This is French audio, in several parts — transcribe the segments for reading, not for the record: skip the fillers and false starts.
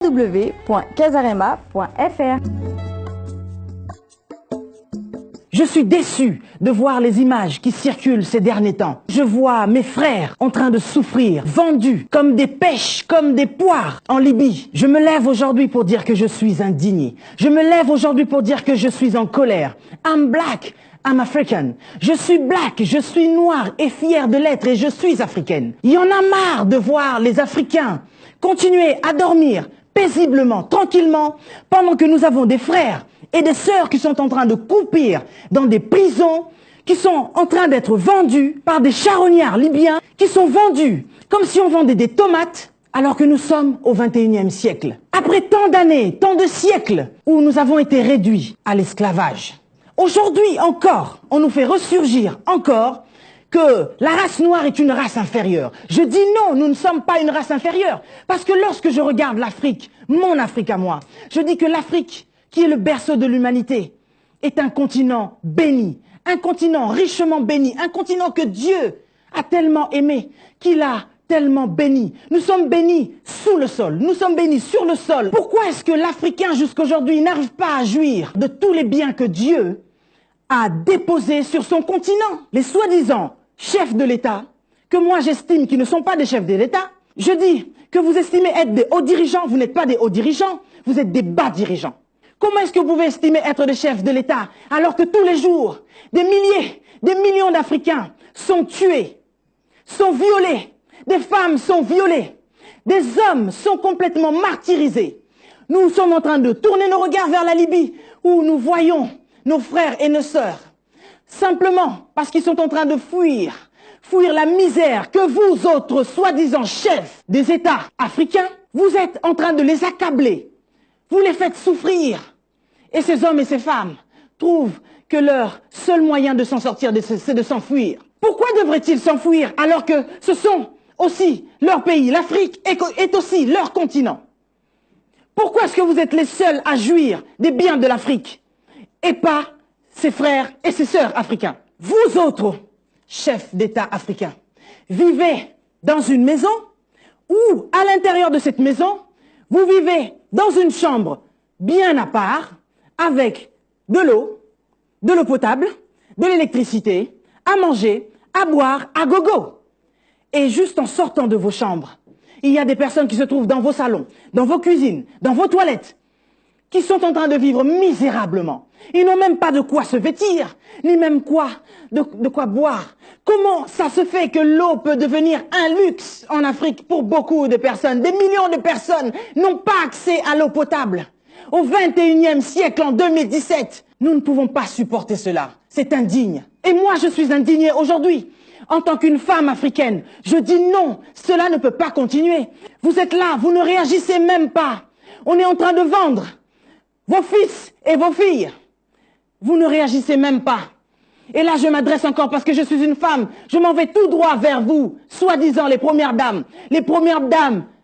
www.casarema.fr. Je suis déçu de voir les images qui circulent ces derniers temps. Je vois mes frères en train de souffrir, vendus comme des pêches, comme des poires en Libye. Je me lève aujourd'hui pour dire que je suis indigné. Je me lève aujourd'hui pour dire que je suis en colère. I'm black, I'm African. Je suis black, je suis noir et fier de l'être et je suis africaine. Il y en a marre de voir les Africains continuer à dormir paisiblement, tranquillement, pendant que nous avons des frères et des sœurs qui sont en train de croupir dans des prisons, qui sont en train d'être vendus par des charognards libyens, qui sont vendus comme si on vendait des tomates, alors que nous sommes au XXIe siècle. Après tant d'années, tant de siècles, où nous avons été réduits à l'esclavage. Aujourd'hui encore, on nous fait ressurgir encore que la race noire est une race inférieure. Je dis non, nous ne sommes pas une race inférieure. Parce que lorsque je regarde l'Afrique, mon Afrique à moi, je dis que l'Afrique, qui est le berceau de l'humanité, est un continent béni, un continent richement béni, un continent que Dieu a tellement aimé, qu'il a tellement béni. Nous sommes bénis sous le sol, nous sommes bénis sur le sol. Pourquoi est-ce que l'Africain jusqu'aujourd'hui n'arrive pas à jouir de tous les biens que Dieu a déposés sur son continent? Les soi-disant chefs de l'État, que moi j'estime qui ne sont pas des chefs de l'État, je dis que vous estimez être des hauts dirigeants, vous n'êtes pas des hauts dirigeants, vous êtes des bas dirigeants. Comment est-ce que vous pouvez estimer être des chefs de l'État alors que tous les jours, des milliers, des millions d'Africains sont tués, sont violés, des femmes sont violées, des hommes sont complètement martyrisés. Nous sommes en train de tourner nos regards vers la Libye où nous voyons nos frères et nos sœurs simplement parce qu'ils sont en train de fuir la misère que vous autres, soi-disant chefs des États africains, vous êtes en train de les accabler. Vous les faites souffrir. Et ces hommes et ces femmes trouvent que leur seul moyen de s'en sortir, c'est de s'enfuir. Pourquoi devraient-ils s'enfuir alors que ce sont aussi leur pays? L'Afrique est aussi leur continent. Pourquoi est-ce que vous êtes les seuls à jouir des biens de l'Afrique et pas ses frères et ses sœurs africains? Vous autres, chefs d'État africains, vivez dans une maison où, à l'intérieur de cette maison, vous vivez dans une chambre bien à part, avec de l'eau potable, de l'électricité, à manger, à boire, à gogo. Et juste en sortant de vos chambres, il y a des personnes qui se trouvent dans vos salons, dans vos cuisines, dans vos toilettes, qui sont en train de vivre misérablement. Ils n'ont même pas de quoi se vêtir, ni même de quoi boire. Comment ça se fait que l'eau peut devenir un luxe en Afrique pour beaucoup de personnes? Des millions de personnes n'ont pas accès à l'eau potable. Au XXIe siècle, en 2017, nous ne pouvons pas supporter cela. C'est indigne. Et moi, je suis indignée aujourd'hui. En tant qu'une femme africaine, je dis non, cela ne peut pas continuer. Vous êtes là, vous ne réagissez même pas. On est en train de vendre vos fils et vos filles. Vous ne réagissez même pas. Et là, je m'adresse encore parce que je suis une femme. Je m'en vais tout droit vers vous, soi-disant les premières dames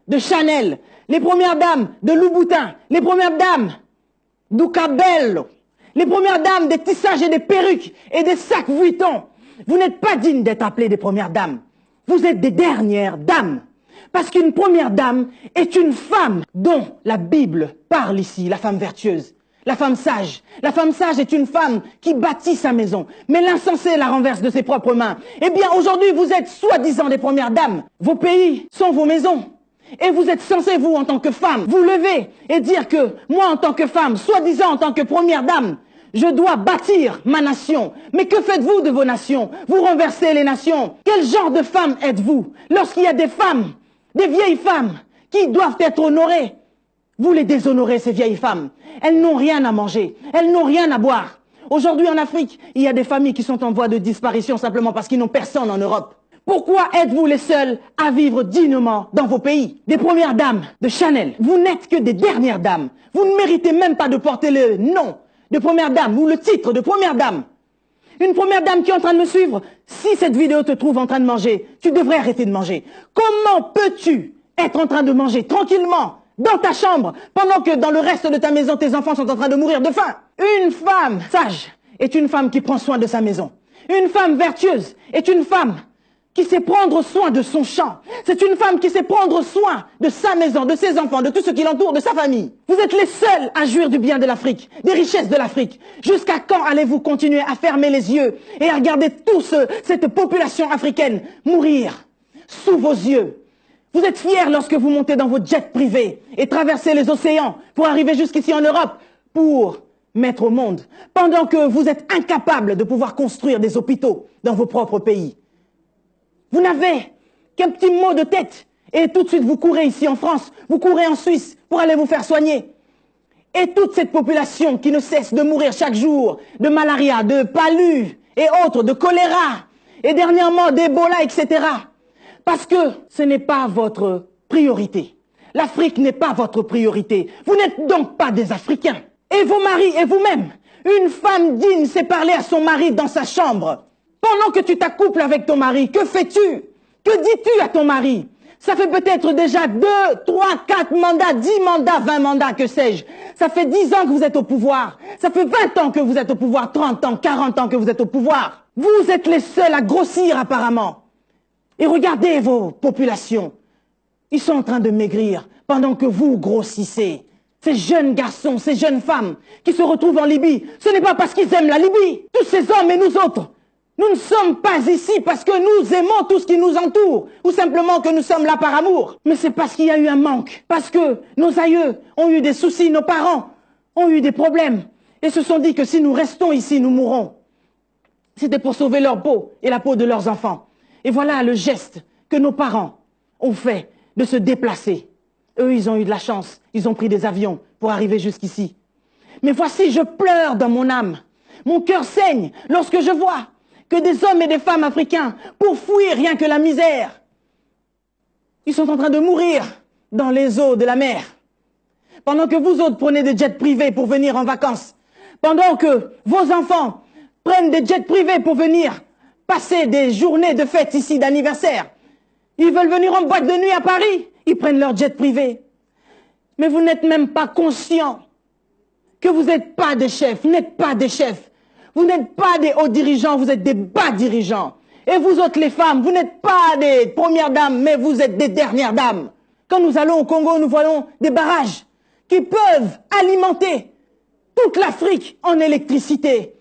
de Chanel, les premières dames de Louboutin, les premières dames d'Ucabello, les premières dames des tissages et des perruques et des sacs Vuitton. Vous n'êtes pas dignes d'être appelées des premières dames. Vous êtes des dernières dames. Parce qu'une première dame est une femme dont la Bible parle ici, la femme vertueuse, la femme sage. La femme sage est une femme qui bâtit sa maison, mais l'insensé la renverse de ses propres mains. Eh bien, aujourd'hui, vous êtes soi-disant des premières dames. Vos pays sont vos maisons. Et vous êtes censés, vous, en tant que femme, vous lever et dire que moi, en tant que femme, soi-disant en tant que première dame, je dois bâtir ma nation. Mais que faites-vous de vos nations? Vous renversez les nations. Quel genre de femme êtes-vous lorsqu'il y a des femmes, des vieilles femmes qui doivent être honorées? Vous les déshonorez, ces vieilles femmes. Elles n'ont rien à manger. Elles n'ont rien à boire. Aujourd'hui, en Afrique, il y a des familles qui sont en voie de disparition simplement parce qu'ils n'ont personne en Europe. Pourquoi êtes-vous les seuls à vivre dignement dans vos pays? Des premières dames de Chanel. Vous n'êtes que des dernières dames. Vous ne méritez même pas de porter le nom de première dame ou le titre de première dame. Une première dame qui est en train de me suivre, si cette vidéo te trouve en train de manger, tu devrais arrêter de manger. Comment peux-tu être en train de manger tranquillement dans ta chambre pendant que dans le reste de ta maison, tes enfants sont en train de mourir de faim? Une femme sage est une femme qui prend soin de sa maison. Une femme vertueuse est une femme qui sait prendre soin de son champ. C'est une femme qui sait prendre soin de sa maison, de ses enfants, de tout ce qui l'entoure, de sa famille. Vous êtes les seuls à jouir du bien de l'Afrique, des richesses de l'Afrique. Jusqu'à quand allez-vous continuer à fermer les yeux et à regarder cette population africaine mourir sous vos yeux? Vous êtes fiers lorsque vous montez dans vos jets privés et traversez les océans pour arriver jusqu'ici en Europe pour mettre au monde, pendant que vous êtes incapables de pouvoir construire des hôpitaux dans vos propres pays. Vous n'avez qu'un petit mot de tête et tout de suite vous courez ici en France, vous courez en Suisse pour aller vous faire soigner. Et toute cette population qui ne cesse de mourir chaque jour de malaria, de palu et autres, de choléra et dernièrement d'Ebola, etc. Parce que ce n'est pas votre priorité. L'Afrique n'est pas votre priorité. Vous n'êtes donc pas des Africains. Et vos maris et vous-même, une femme digne sait parler à son mari dans sa chambre. Pendant que tu t'accouples avec ton mari, que fais-tu? Que dis-tu à ton mari? Ça fait peut-être déjà 2, 3, 4 mandats, 10 mandats, 20 mandats, que sais-je. Ça fait 10 ans que vous êtes au pouvoir. Ça fait 20 ans que vous êtes au pouvoir, 30 ans, 40 ans que vous êtes au pouvoir. Vous êtes les seuls à grossir apparemment. Et regardez vos populations. Ils sont en train de maigrir pendant que vous grossissez. Ces jeunes garçons, ces jeunes femmes qui se retrouvent en Libye, ce n'est pas parce qu'ils aiment la Libye. Tous ces hommes et nous autres, nous ne sommes pas ici parce que nous aimons tout ce qui nous entoure, ou simplement que nous sommes là par amour. Mais c'est parce qu'il y a eu un manque, parce que nos aïeux ont eu des soucis, nos parents ont eu des problèmes, et se sont dit que si nous restons ici, nous mourrons. C'était pour sauver leur peau et la peau de leurs enfants. Et voilà le geste que nos parents ont fait de se déplacer. Eux, ils ont eu de la chance, ils ont pris des avions pour arriver jusqu'ici. Mais voici, je pleure dans mon âme. Mon cœur saigne lorsque je vois que des hommes et des femmes africains, pour fuir rien que la misère, ils sont en train de mourir dans les eaux de la mer. Pendant que vous autres prenez des jets privés pour venir en vacances. Pendant que vos enfants prennent des jets privés pour venir passer des journées de fête ici, d'anniversaire. Ils veulent venir en boîte de nuit à Paris. Ils prennent leur jet privé. Mais vous n'êtes même pas conscients que vous n'êtes pas des chefs. Vous n'êtes pas des chefs. Vous n'êtes pas des hauts dirigeants, vous êtes des bas dirigeants. Et vous autres les femmes, vous n'êtes pas des premières dames, mais vous êtes des dernières dames. Quand nous allons au Congo, nous voyons des barrages qui peuvent alimenter toute l'Afrique en électricité.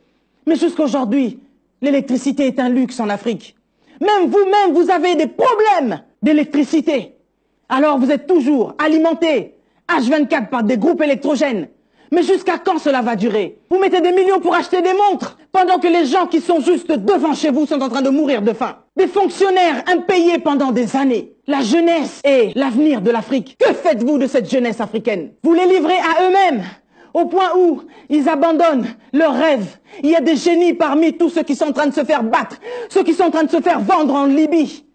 Mais jusqu'aujourd'hui, l'électricité est un luxe en Afrique. Même vous-même, vous avez des problèmes d'électricité. Alors vous êtes toujours alimentés H24 par des groupes électrogènes. Mais jusqu'à quand cela va durer? Vous mettez des millions pour acheter des montres, pendant que les gens qui sont juste devant chez vous sont en train de mourir de faim. Des fonctionnaires impayés pendant des années. La jeunesse est l'avenir de l'Afrique. Que faites-vous de cette jeunesse africaine? Vous les livrez à eux-mêmes, au point où ils abandonnent leurs rêves. Il y a des génies parmi tous ceux qui sont en train de se faire battre, ceux qui sont en train de se faire vendre en Libye.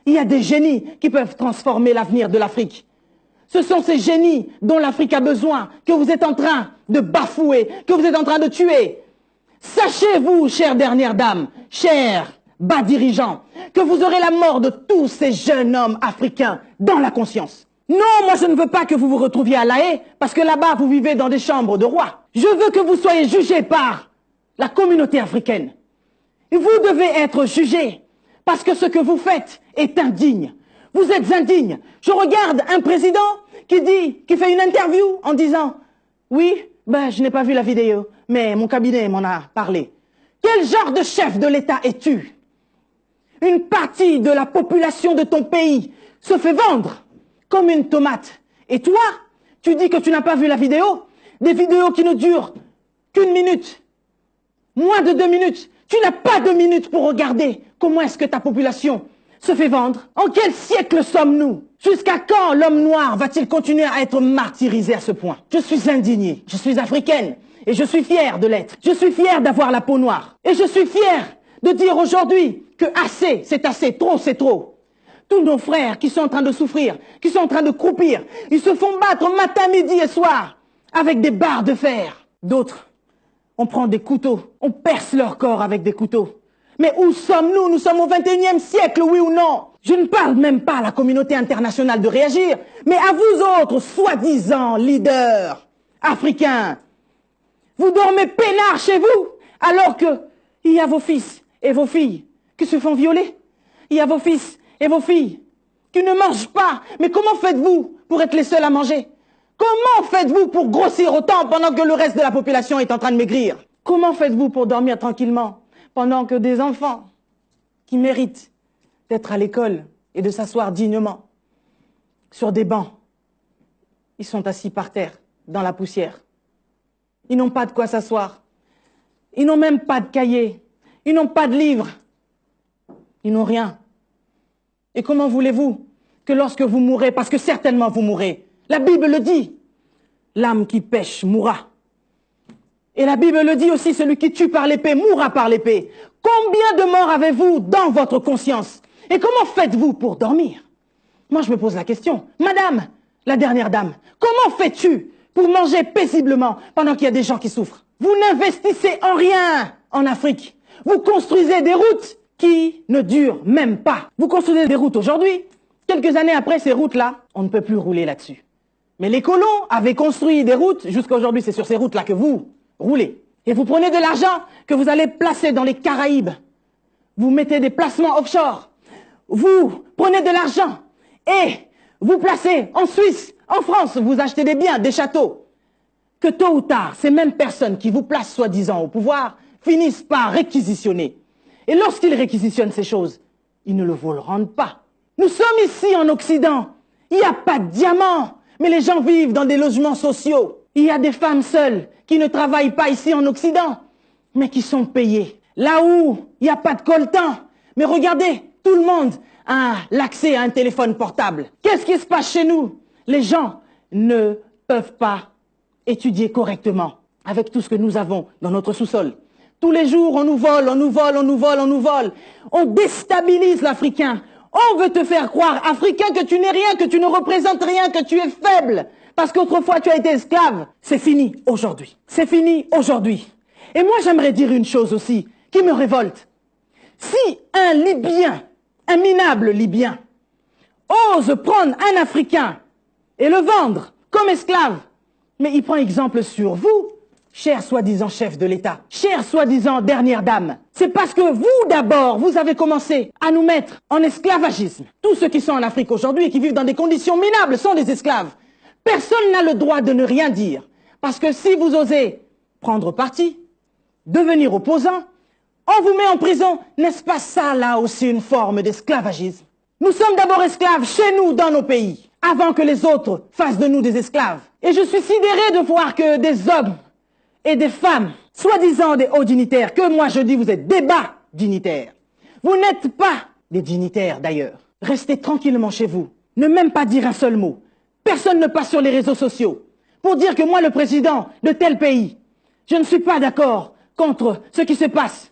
Il y a des génies qui peuvent transformer l'avenir de l'Afrique. Ce sont ces génies dont l'Afrique a besoin, que vous êtes en train de bafouer, que vous êtes en train de tuer. Sachez-vous, chère dernière dame, chers bas dirigeants, que vous aurez la mort de tous ces jeunes hommes africains dans la conscience. Non, moi je ne veux pas que vous vous retrouviez à La Haye, parce que là-bas vous vivez dans des chambres de rois. Je veux que vous soyez jugés par la communauté africaine. Et vous devez être jugés, parce que ce que vous faites est indigne. Vous êtes indigne. Je regarde un président qui fait une interview en disant « Oui, je n'ai pas vu la vidéo, mais mon cabinet m'en a parlé. » Quel genre de chef de l'État es-tu? Une partie de la population de ton pays se fait vendre comme une tomate. Et toi, tu dis que tu n'as pas vu la vidéo? Des vidéos qui ne durent qu'une minute, moins de 2 minutes. Tu n'as pas 2 minutes pour regarder comment est-ce que ta population se fait vendre. En quel siècle sommes-nous? Jusqu'à quand l'homme noir va-t-il continuer à être martyrisé à ce point? Je suis indignée, je suis africaine et je suis fière de l'être. Je suis fière d'avoir la peau noire. Et je suis fière de dire aujourd'hui que assez, c'est assez, trop c'est trop. Tous nos frères qui sont en train de souffrir, qui sont en train de croupir, ils se font battre matin, midi et soir avec des barres de fer. D'autres, on prend des couteaux, on perce leur corps avec des couteaux. Mais où sommes-nous? Nous sommes au XXIe siècle, oui ou non? Je ne parle même pas à la communauté internationale de réagir, mais à vous autres, soi-disant leaders africains. Vous dormez peinard chez vous, alors que il y a vos fils et vos filles qui se font violer. Il y a vos fils et vos filles qui ne mangent pas. Mais comment faites-vous pour être les seuls à manger? Comment faites-vous pour grossir autant pendant que le reste de la population est en train de maigrir? Comment faites-vous pour dormir tranquillement pendant que des enfants qui méritent d'être à l'école et de s'asseoir dignement sur des bancs, ils sont assis par terre, dans la poussière. Ils n'ont pas de quoi s'asseoir. Ils n'ont même pas de cahier. Ils n'ont pas de livres. Ils n'ont rien. Et comment voulez-vous que lorsque vous mourrez, parce que certainement vous mourrez, la Bible le dit, l'âme qui pêche mourra. Et la Bible le dit aussi, celui qui tue par l'épée mourra par l'épée. Combien de morts avez-vous dans votre conscience? Et comment faites-vous pour dormir? Moi, je me pose la question. Madame, la dernière dame, comment fais-tu pour manger paisiblement pendant qu'il y a des gens qui souffrent? Vous n'investissez en rien en Afrique. Vous construisez des routes qui ne durent même pas. Vous construisez des routes aujourd'hui. Quelques années après, ces routes-là, on ne peut plus rouler là-dessus. Mais les colons avaient construit des routes. Jusqu'à aujourd'hui, c'est sur ces routes-là que vous roulez. Et vous prenez de l'argent que vous allez placer dans les Caraïbes. Vous mettez des placements offshore. Vous prenez de l'argent et vous placez en Suisse, en France, vous achetez des biens, des châteaux. Que tôt ou tard, ces mêmes personnes qui vous placent soi-disant au pouvoir finissent par réquisitionner. Et lorsqu'ils réquisitionnent ces choses, ils ne le vous le rendent pas. Nous sommes ici en Occident. Il n'y a pas de diamants, mais les gens vivent dans des logements sociaux. Il y a des femmes seules qui ne travaillent pas ici en Occident, mais qui sont payées. Là où il n'y a pas de coltan. Mais regardez, tout le monde a l'accès à un téléphone portable. Qu'est-ce qui se passe chez nous? Les gens ne peuvent pas étudier correctement avec tout ce que nous avons dans notre sous-sol. Tous les jours, on nous vole, on nous vole, on nous vole, on nous vole. On déstabilise l'Africain. On veut te faire croire, Africain, que tu n'es rien, que tu ne représentes rien, que tu es faible. Parce qu'autrefois, tu as été esclave. C'est fini aujourd'hui. C'est fini aujourd'hui. Et moi, j'aimerais dire une chose aussi qui me révolte. Si un Libyen, un minable Libyen, ose prendre un Africain et le vendre comme esclave, mais il prend exemple sur vous, cher soi-disant chef de l'État, cher soi-disant dernière dame. C'est parce que vous, d'abord, vous avez commencé à nous mettre en esclavagisme. Tous ceux qui sont en Afrique aujourd'hui et qui vivent dans des conditions minables sont des esclaves. Personne n'a le droit de ne rien dire. Parce que si vous osez prendre parti, devenir opposant, on vous met en prison. N'est-ce pas ça, là aussi, une forme d'esclavagisme? Nous sommes d'abord esclaves chez nous, dans nos pays, avant que les autres fassent de nous des esclaves. Et je suis sidéré de voir que des hommes et des femmes, soi-disant des hauts dignitaires, que moi je dis vous êtes des bas dignitaires. Vous n'êtes pas des dignitaires d'ailleurs. Restez tranquillement chez vous. Ne même pas dire un seul mot. Personne ne passe sur les réseaux sociaux pour dire que moi, le président de tel pays, je ne suis pas d'accord contre ce qui se passe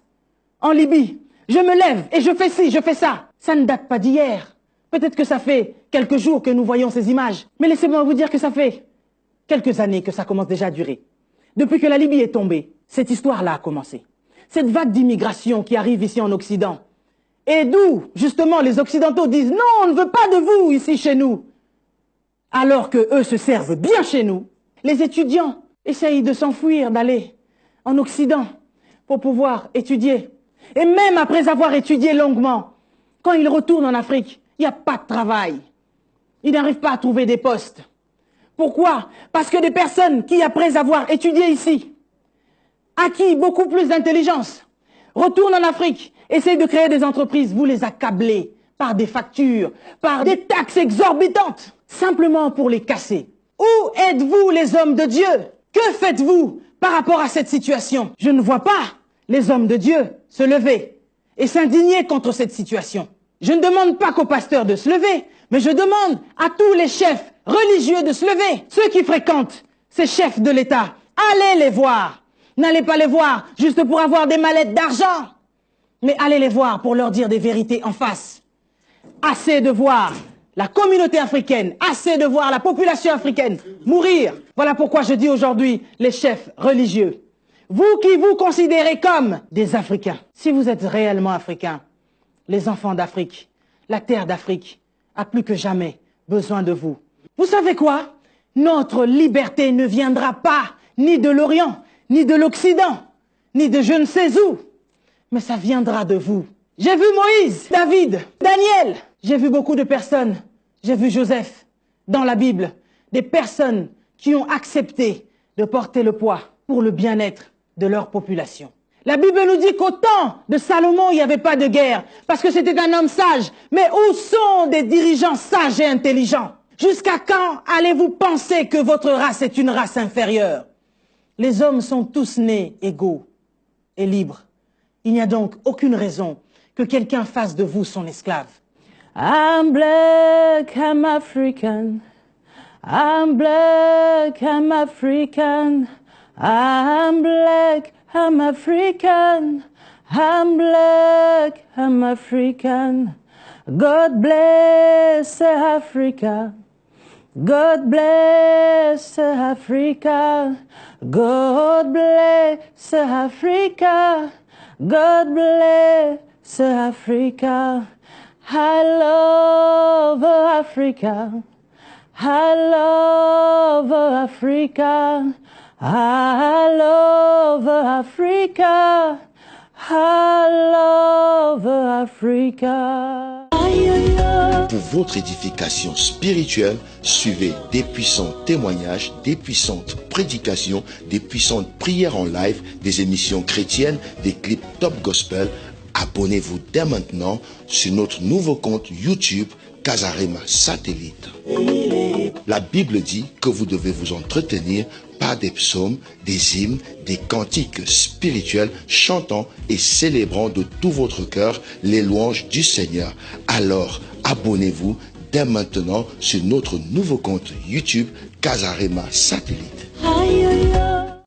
en Libye. Je me lève et je fais ci, je fais ça. Ça ne date pas d'hier. Peut-être que ça fait quelques jours que nous voyons ces images. Mais laissez-moi vous dire que ça fait quelques années que ça commence déjà à durer. Depuis que la Libye est tombée, cette histoire-là a commencé. Cette vague d'immigration qui arrive ici en Occident. Et d'où, justement, les Occidentaux disent « Non, on ne veut pas de vous ici chez nous ». Alors qu'eux se servent bien chez nous, les étudiants essayent de s'enfuir, d'aller en Occident pour pouvoir étudier. Et même après avoir étudié longuement, quand ils retournent en Afrique, il n'y a pas de travail. Ils n'arrivent pas à trouver des postes. Pourquoi? Parce que des personnes qui, après avoir étudié ici, acquis beaucoup plus d'intelligence, retournent en Afrique, essayent de créer des entreprises, vous les accablez par des factures, par des taxes exorbitantes, simplement pour les casser. Où êtes-vous les hommes de Dieu? Que faites-vous par rapport à cette situation? Je ne vois pas les hommes de Dieu se lever et s'indigner contre cette situation. Je ne demande pas qu'aux pasteurs de se lever, mais je demande à tous les chefs religieux de se lever. Ceux qui fréquentent ces chefs de l'État, allez les voir. N'allez pas les voir juste pour avoir des mallettes d'argent, mais allez les voir pour leur dire des vérités en face. Assez de voir la communauté africaine, assez de voir la population africaine mourir. Voilà pourquoi je dis aujourd'hui les chefs religieux. Vous qui vous considérez comme des Africains, si vous êtes réellement Africains, les enfants d'Afrique, la terre d'Afrique a plus que jamais besoin de vous. Vous savez quoi? Notre liberté ne viendra pas ni de l'Orient, ni de l'Occident, ni de je ne sais où, mais ça viendra de vous. J'ai vu Moïse, David, Daniel. J'ai vu beaucoup de personnes. J'ai vu Joseph dans la Bible. Des personnes qui ont accepté de porter le poids pour le bien-être de leur population. La Bible nous dit qu'au temps de Salomon, il n'y avait pas de guerre, parce que c'était un homme sage. Mais où sont des dirigeants sages et intelligents? Jusqu'à quand allez-vous penser que votre race est une race inférieure? Les hommes sont tous nés égaux et libres. Il n'y a donc aucune raison que quelqu'un fasse de vous son esclave. I'm black, I'm African. I'm black, I'm African. I'm black, I'm African. I'm black, I'm African. God bless Africa. God bless Africa. God bless Africa. God bless Africa. I love Africa. I love Africa. I love Africa. I love Africa. Pour votre édification spirituelle, suivez des puissants témoignages, des puissantes prédications, des puissantes prières en live, des émissions chrétiennes, des clips top gospel. Abonnez-vous dès maintenant sur notre nouveau compte YouTube Casarema Satellite. La Bible dit que vous devez vous entretenir par des psaumes, des hymnes, des cantiques spirituels, chantant et célébrant de tout votre cœur les louanges du Seigneur. Alors, abonnez-vous dès maintenant sur notre nouveau compte YouTube Casarema Satellite.